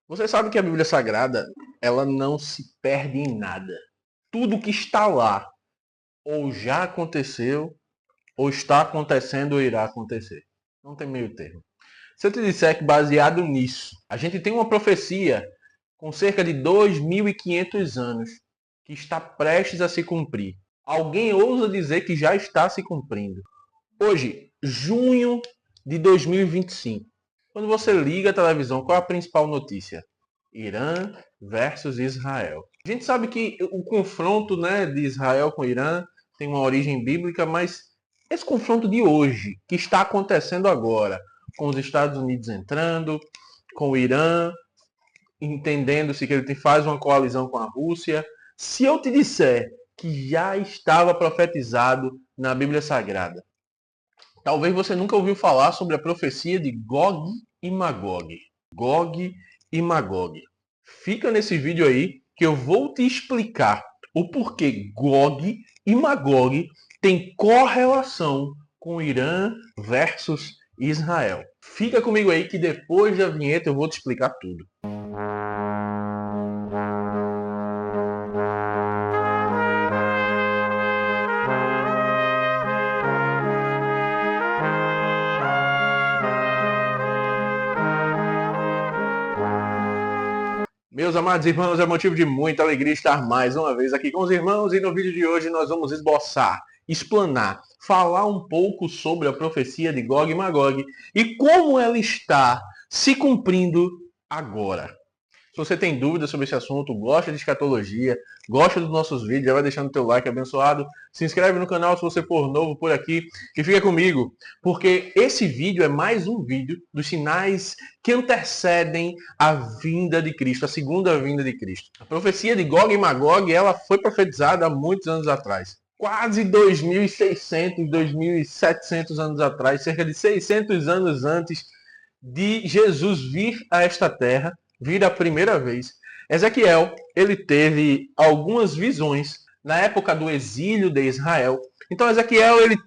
Você sabe que a Bíblia Sagrada, ela não se perde em nada. Tudo que está lá, ou já aconteceu, ou está acontecendo, ou irá acontecer. Não tem meio termo. Se eu te disser que baseado nisso, a gente tem uma profecia com cerca de 2.500 anos que está prestes a se cumprir. Alguém ousa dizer que já está se cumprindo. Hoje, junho de 2025. Quando você liga a televisão, qual é a principal notícia? Irã versus Israel. A gente sabe que o confronto, né, de Israel com Irã tem uma origem bíblica, mas esse confronto de hoje, que está acontecendo agora, com os Estados Unidos entrando, com o Irã entendendo-se que ele faz uma coalizão com a Rússia, se eu te disser que já estava profetizado na Bíblia Sagrada, talvez você nunca ouviu falar sobre a profecia de Gog e Magog. Gog e Magog. Fica nesse vídeo aí que eu vou te explicar o porquê Gog e Magog têm correlação com Irã versus Israel. Fica comigo aí que depois da vinheta eu vou te explicar tudo. Meus amados irmãos, é motivo de muita alegria estar mais uma vez aqui com os irmãos e no vídeo de hoje nós vamos esboçar, explanar, falar um pouco sobre a profecia de Gog e Magog e como ela está se cumprindo agora. Se você tem dúvidas sobre esse assunto, gosta de escatologia, gosta dos nossos vídeos, já vai deixando o teu like abençoado, se inscreve no canal se você for novo por aqui e fica comigo, porque esse vídeo é mais um vídeo dos sinais que antecedem a vinda de Cristo, a segunda vinda de Cristo. A profecia de Gog e Magog, ela foi profetizada há muitos anos atrás. Quase 2.600, 2.700 anos atrás, cerca de 600 anos antes de Jesus vir a esta terra, vir a primeira vez. Ezequiel, ele teve algumas visões na época do exílio de Israel. Então Ezequiel, ele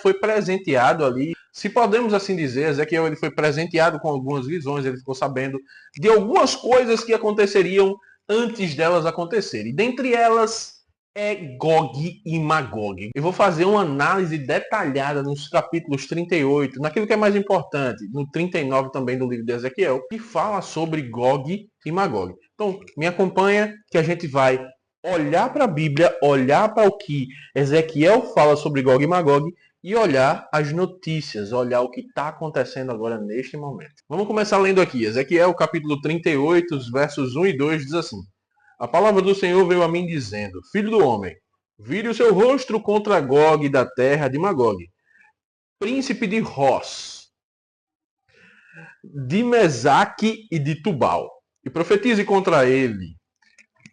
foi presenteado ali, se podemos assim dizer, Ezequiel ele foi presenteado com algumas visões, ele ficou sabendo de algumas coisas que aconteceriam antes delas acontecerem. Dentre elas é Gog e Magog. Eu vou fazer uma análise detalhada nos capítulos 38, naquilo que é mais importante, no 39 também do livro de Ezequiel, que fala sobre Gog e Magog. Então, me acompanha que a gente vai olhar para a Bíblia, olhar para o que Ezequiel fala sobre Gog e Magog e olhar as notícias, olhar o que está acontecendo agora neste momento. Vamos começar lendo aqui. Ezequiel, capítulo 38, os versos 1 e 2, diz assim: A palavra do Senhor veio a mim dizendo: Filho do homem, vire o seu rosto contra Gog da terra de Magog, príncipe de Ros, de Mesaque e de Tubal, e profetize contra ele.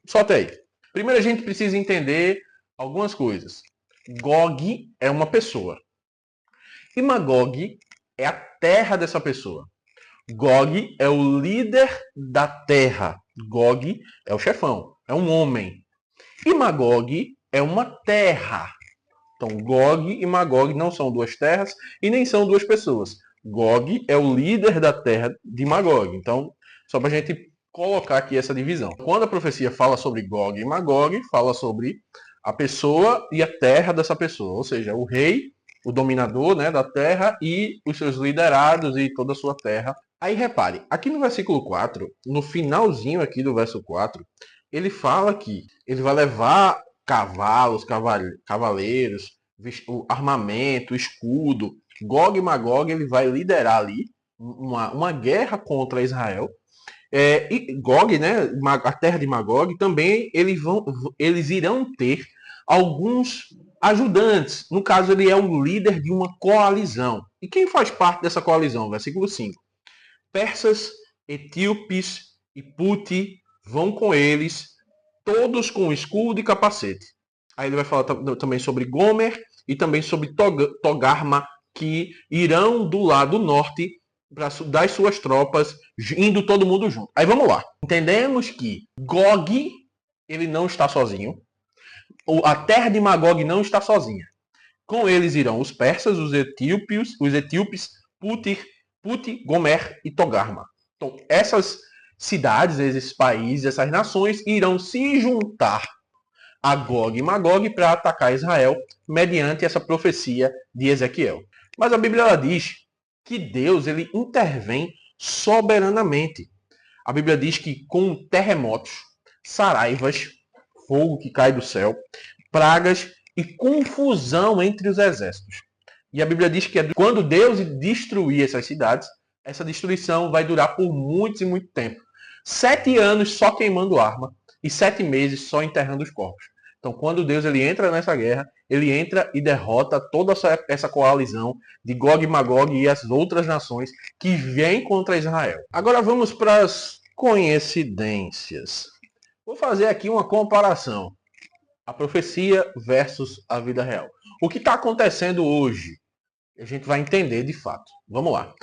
Solta aí. Primeiro a gente precisa entender algumas coisas. Gog é uma pessoa. E Magog é a terra dessa pessoa. Gog é o líder da terra. Gog é o chefão, é um homem. E Magog é uma terra. Então, Gog e Magog não são duas terras e nem são duas pessoas. Gog é o líder da terra de Magog. Então, só para a gente colocar aqui essa divisão. Quando a profecia fala sobre Gog e Magog, fala sobre a pessoa e a terra dessa pessoa. Ou seja, o rei, o dominador, né, da terra e os seus liderados e toda a sua terra. Aí repare, aqui no versículo 4, no finalzinho aqui do verso 4, ele fala que ele vai levar cavalos, cavaleiros, armamento, escudo. Gog e Magog, ele vai liderar ali uma guerra contra Israel. E Gog, né, a terra de Magog, também eles irão ter alguns ajudantes. No caso, ele é um líder de uma coalizão. E quem faz parte dessa coalizão? Versículo 5. Persas, etíopes e Puti vão com eles, todos com escudo e capacete. Aí ele vai falar também sobre Gomer e também sobre Togarma, que irão do lado norte das suas tropas, indo todo mundo junto. Aí vamos lá. Entendemos que Gog, ele não está sozinho. A terra de Magog não está sozinha. Com eles irão os persas, os etíopes, Puti, Gomer e Togarma. Então, cidades, esses países, essas nações irão se juntar a Gog e Magog para atacar Israel mediante essa profecia de Ezequiel. Mas a Bíblia ela diz que Deus ele intervém soberanamente. A Bíblia diz que com terremotos, saraivas, fogo que cai do céu, pragas e confusão entre os exércitos. E a Bíblia diz que quando Deus destruir essas cidades, essa destruição vai durar por muitos e muito tempo. 7 anos só queimando arma e 7 meses só enterrando os corpos. Então, quando Deus ele entra nessa guerra, ele entra e derrota toda essa coalizão de Gog e Magog e as outras nações que vêm contra Israel. Agora vamos para as coincidências. Vou fazer aqui uma comparação. A profecia versus a vida real. O que está acontecendo hoje? A gente vai entender de fato. Vamos lá.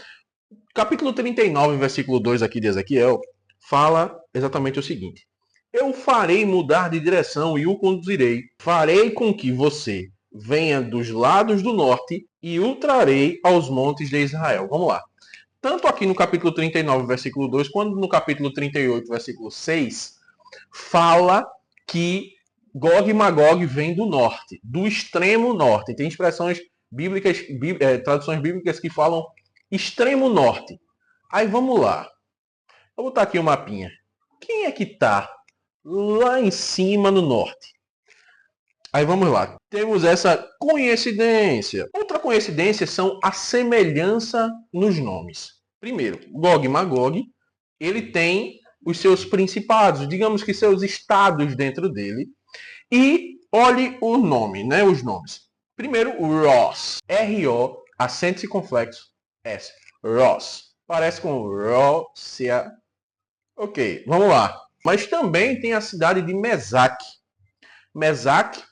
Capítulo 39, versículo 2 aqui de Ezequiel, fala exatamente o seguinte. Eu farei mudar de direção e o conduzirei. Farei com que você venha dos lados do norte e o trarei aos montes de Israel. Vamos lá. Tanto aqui no capítulo 39, versículo 2, quanto no capítulo 38, versículo 6, fala que Gog e Magog vem do norte, do extremo norte. Tem expressões bíblicas, traduções bíblicas que falam extremo norte. Aí vamos lá. Vou botar aqui o mapinha. Quem é que está lá em cima no norte? Aí vamos lá. Temos essa coincidência. Outra coincidência são a semelhança nos nomes. Primeiro, Gog e Magog, ele tem os seus principados, digamos que seus estados dentro dele. E olhe o nome, né? Os nomes. Primeiro, Ross. R-O, acento circunflexo, S. Ross. Parece com Rússia. Ok, vamos lá. Mas também tem a cidade de Mesac. Mesac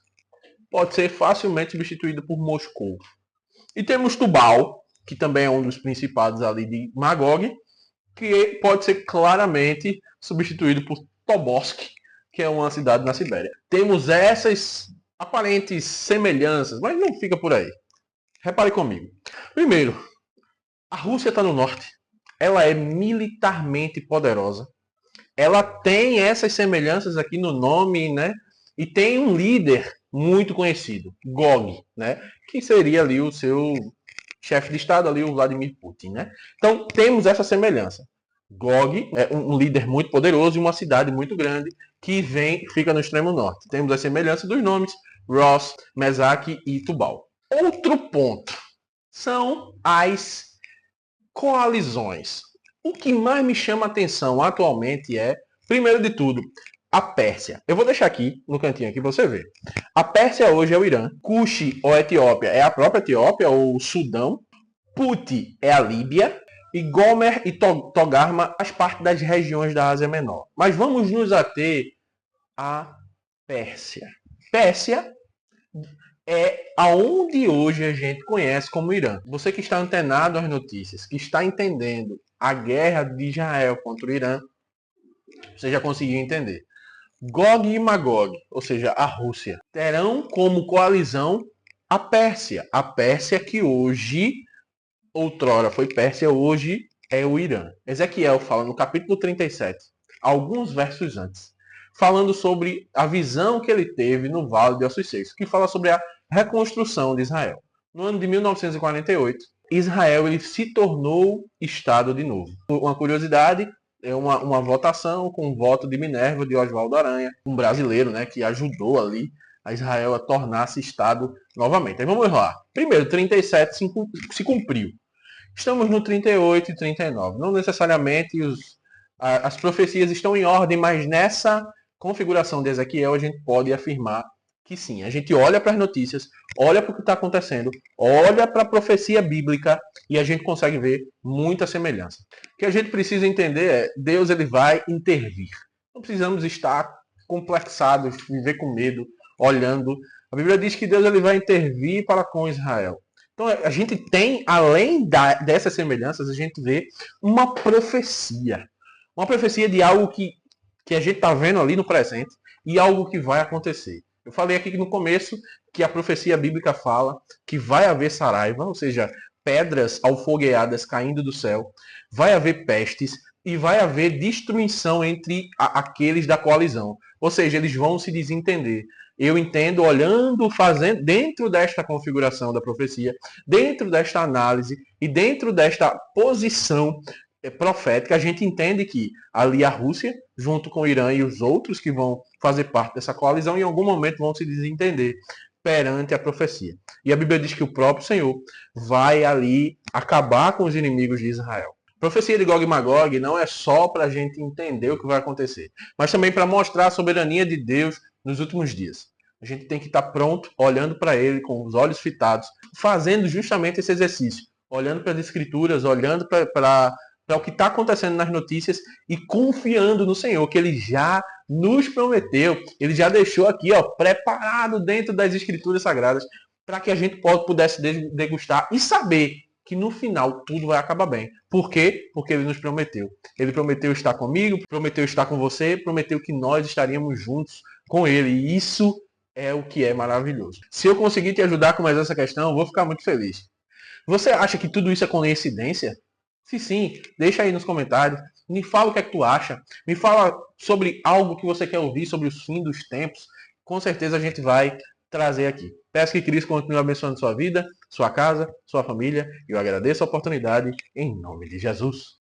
pode ser facilmente substituído por Moscou. E temos Tubal, que também é um dos principados ali de Magog, que pode ser claramente substituído por Tobolsk, que é uma cidade na Sibéria. Temos essas aparentes semelhanças, mas não fica por aí. Repare comigo. Primeiro, a Rússia está no norte. Ela é militarmente poderosa. Ela tem essas semelhanças aqui no nome, né? E tem um líder muito conhecido, Gog, né? Que seria ali o seu chefe de estado, ali o Vladimir Putin, né? Então, temos essa semelhança. Gog é um líder muito poderoso e uma cidade muito grande que fica no extremo norte. Temos as semelhanças dos nomes Ross, Mesac e Tubal. Outro ponto são as coalizões. O que mais me chama a atenção atualmente é, primeiro de tudo, a Pérsia. Eu vou deixar aqui no cantinho aqui para você ver. A Pérsia hoje é o Irã. Cuxi ou Etiópia é a própria Etiópia ou o Sudão. Puti é a Líbia. E Gomer e Togarma as partes das regiões da Ásia Menor. Mas vamos nos ater à Pérsia. Pérsia é aonde hoje a gente conhece como Irã. Você que está antenado às notícias, que está entendendo a guerra de Israel contra o Irã, você já conseguiu entender. Gog e Magog, ou seja, a Rússia, terão como coalizão a Pérsia. A Pérsia que hoje, outrora foi Pérsia, hoje é o Irã. Ezequiel fala no capítulo 37, alguns versos antes, falando sobre a visão que ele teve no Vale de Ossos Secos, que fala sobre a reconstrução de Israel. No ano de 1948, Israel ele se tornou Estado de novo. Uma curiosidade, é uma votação com o voto de Minerva, de Oswaldo Aranha, um brasileiro, né, que ajudou ali a Israel a tornar-se Estado novamente. Aí vamos lá. Primeiro, 37 se cumpriu. Estamos no 38 e 39. Não necessariamente as profecias estão em ordem, mas nessa configuração de Ezequiel a gente pode afirmar que sim. A gente olha para as notícias, olha para o que está acontecendo, olha para a profecia bíblica e a gente consegue ver muita semelhança. O que a gente precisa entender é Deus ele vai intervir. Não precisamos estar complexados, viver com medo, olhando. A Bíblia diz que Deus ele vai intervir para com Israel. Então a gente tem, além dessas semelhanças, a gente vê uma profecia. Uma profecia de algo que a gente está vendo ali no presente e algo que vai acontecer. Eu falei aqui no começo que a profecia bíblica fala que vai haver saraiva, ou seja, pedras alfogueadas caindo do céu, vai haver pestes, e vai haver destruição entre aqueles da coalizão. Ou seja, eles vão se desentender. Eu entendo, olhando, fazendo, dentro desta configuração da profecia, dentro desta análise e dentro desta posição profética, a gente entende que ali a Rússia, junto com o Irã e os outros que vão fazer parte dessa coalizão, em algum momento vão se desentender perante a profecia. E a Bíblia diz que o próprio Senhor vai ali acabar com os inimigos de Israel. A profecia de Gog e Magog não é só para a gente entender o que vai acontecer, mas também para mostrar a soberania de Deus nos últimos dias. A gente tem que estar pronto, olhando para ele com os olhos fitados, fazendo justamente esse exercício, olhando para as escrituras, olhando para o que está acontecendo nas notícias e confiando no Senhor, que ele já nos prometeu, ele já deixou aqui, ó, preparado dentro das escrituras sagradas, para que a gente pudesse degustar e saber que no final tudo vai acabar bem. Por quê? Porque ele nos prometeu. Ele prometeu estar comigo, prometeu estar com você, prometeu que nós estaríamos juntos com ele. E isso é o que é maravilhoso. Se eu conseguir te ajudar com mais essa questão, eu vou ficar muito feliz. Você acha que tudo isso é coincidência? Se sim, deixa aí nos comentários. Me fala o que é que tu acha. Me fala sobre algo que você quer ouvir sobre o fim dos tempos. Com certeza a gente vai trazer aqui. Peço que Cristo continue abençoando sua vida, sua casa, sua família. E eu agradeço a oportunidade em nome de Jesus.